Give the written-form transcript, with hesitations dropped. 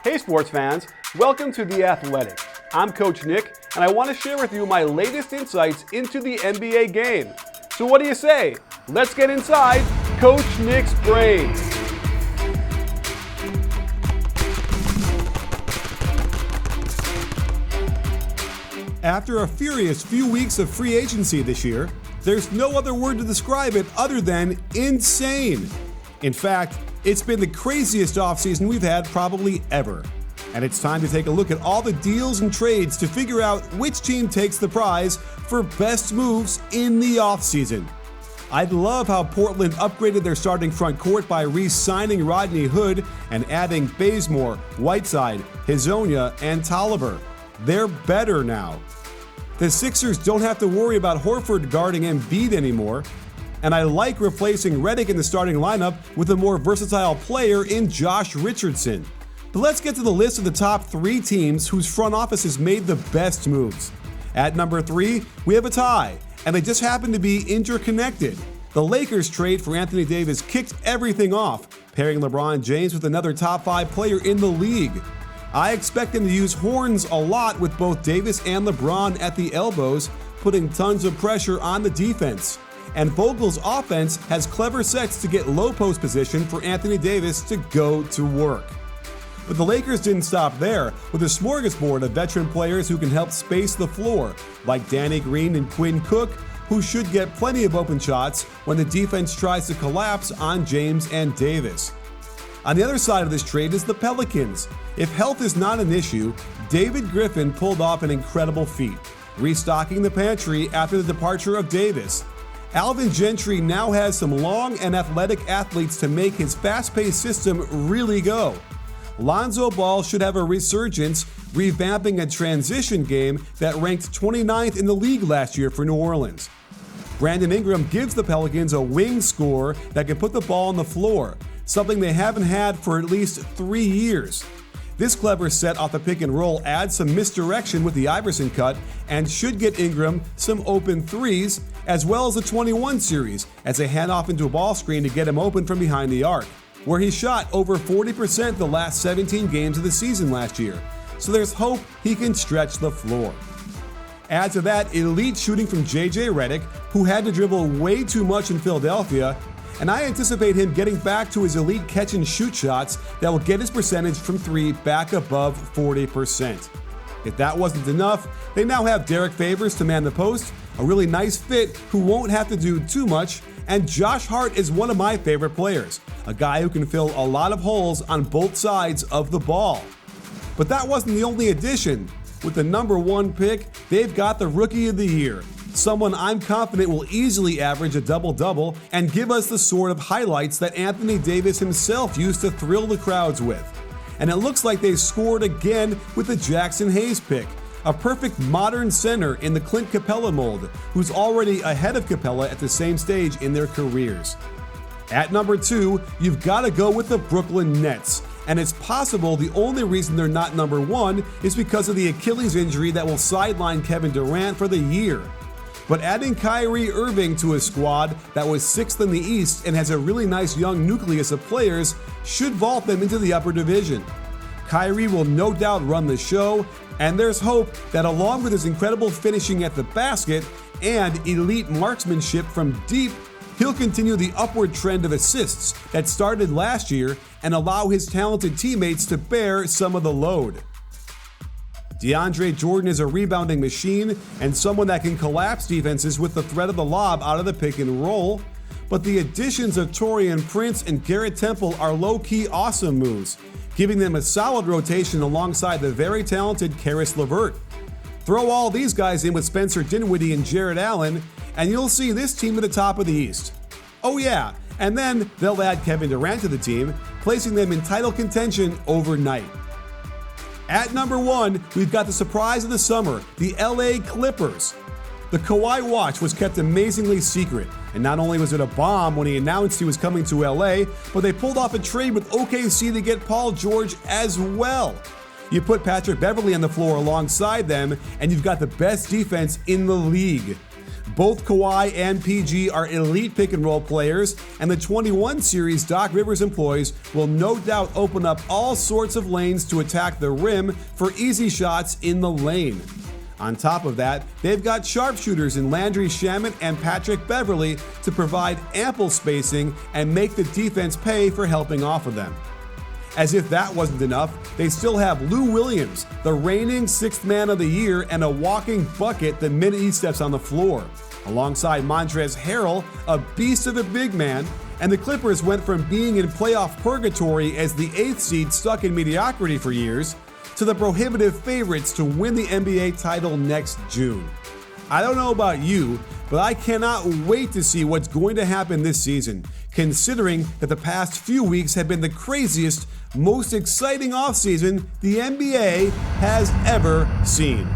Hey sports fans, welcome to The Athletic. I'm Coach Nick, and I want to share with you my latest insights into the NBA game. So what do you say? Let's get inside Coach Nick's brain. After a furious few weeks of free agency this year, there's no other word to describe it other than insane. In fact, it's been the craziest offseason we've had probably ever. And it's time to take a look at all the deals and trades to figure out which team takes the prize for best moves in the offseason. I love how Portland upgraded their starting front court by re-signing Rodney Hood and adding Bazemore, Whiteside, Hezonja, and Tolliver. They're better now. The Sixers don't have to worry about Horford guarding Embiid anymore, and I like replacing Redick in the starting lineup with a more versatile player in Josh Richardson. But let's get to the list of the top 3 teams whose front offices made the best moves. At number 3, we have a tie, and they just happen to be interconnected. The Lakers trade for Anthony Davis kicked everything off, pairing LeBron James with another top 5 player in the league. I expect them to use horns a lot with both Davis and LeBron at the elbows, putting tons of pressure on the defense. And Vogel's offense has clever sets to get low post position for Anthony Davis to go to work. But the Lakers didn't stop there, with a smorgasbord of veteran players who can help space the floor, like Danny Green and Quinn Cook, who should get plenty of open shots when the defense tries to collapse on James and Davis. On the other side of this trade is the Pelicans. If health is not an issue, David Griffin pulled off an incredible feat, restocking the pantry after the departure of Davis. Alvin Gentry now has some long and athletic athletes to make his fast-paced system really go. Lonzo Ball should have a resurgence, revamping a transition game that ranked 29th in the league last year for New Orleans. Brandon Ingram gives the Pelicans a wing scorer that can put the ball on the floor, something they haven't had for at least 3 years. This clever set off the pick and roll adds some misdirection with the Iverson cut and should get Ingram some open threes, as well as the 21 series as they hand off into a ball screen to get him open from behind the arc, where he shot over 40% the last 17 games of the season last year. So there's hope he can stretch the floor. Add to that elite shooting from JJ Redick, who had to dribble way too much in Philadelphia, and I anticipate him getting back to his elite catch and shoot shots that will get his percentage from 3 back above 40%. If that wasn't enough, they now have Derek Favors to man the post, a really nice fit who won't have to do too much, and Josh Hart is one of my favorite players, a guy who can fill a lot of holes on both sides of the ball. But that wasn't the only addition. With the number 1 pick, they've got the Rookie of the Year, someone I'm confident will easily average a double-double and give us the sort of highlights that Anthony Davis himself used to thrill the crowds with. And it looks like they scored again with the Jackson Hayes pick, a perfect modern center in the Clint Capella mold, who's already ahead of Capella at the same stage in their careers. At number 2, you've got to go with the Brooklyn Nets. And it's possible the only reason they're not number 1 is because of the Achilles injury that will sideline Kevin Durant for the year. But adding Kyrie Irving to a squad that was 6th in the East and has a really nice young nucleus of players should vault them into the upper division. Kyrie will no doubt run the show, and there's hope that along with his incredible finishing at the basket and elite marksmanship from deep, he'll continue the upward trend of assists that started last year and allow his talented teammates to bear some of the load. DeAndre Jordan is a rebounding machine and someone that can collapse defenses with the threat of the lob out of the pick and roll, but the additions of Taurean Prince and Garrett Temple are low-key awesome moves, giving them a solid rotation alongside the very talented Karis LeVert. Throw all these guys in with Spencer Dinwiddie and Jarrett Allen, and you'll see this team at the top of the East. Oh yeah, and then they'll add Kevin Durant to the team, placing them in title contention overnight. At number 1, we've got the surprise of the summer, the LA Clippers. The Kawhi watch was kept amazingly secret, and not only was it a bomb when he announced he was coming to LA, but they pulled off a trade with OKC to get Paul George as well. You put Patrick Beverley on the floor alongside them, and you've got the best defense in the league. Both Kawhi and PG are elite pick-and-roll players, and the 21 series Doc Rivers employs will no doubt open up all sorts of lanes to attack the rim for easy shots in the lane. On top of that, they've got sharpshooters in Landry Shamet and Patrick Beverley to provide ample spacing and make the defense pay for helping off of them. As if that wasn't enough, they still have Lou Williams, the reigning sixth man of the year and a walking bucket the minute he steps on the floor. Alongside Montrezl Harrell, a beast of a big man, and the Clippers went from being in playoff purgatory as the 8th seed stuck in mediocrity for years to the prohibitive favorites to win the NBA title next June. I don't know about you, but I cannot wait to see what's going to happen this season, considering that the past few weeks have been the craziest, most exciting offseason the NBA has ever seen.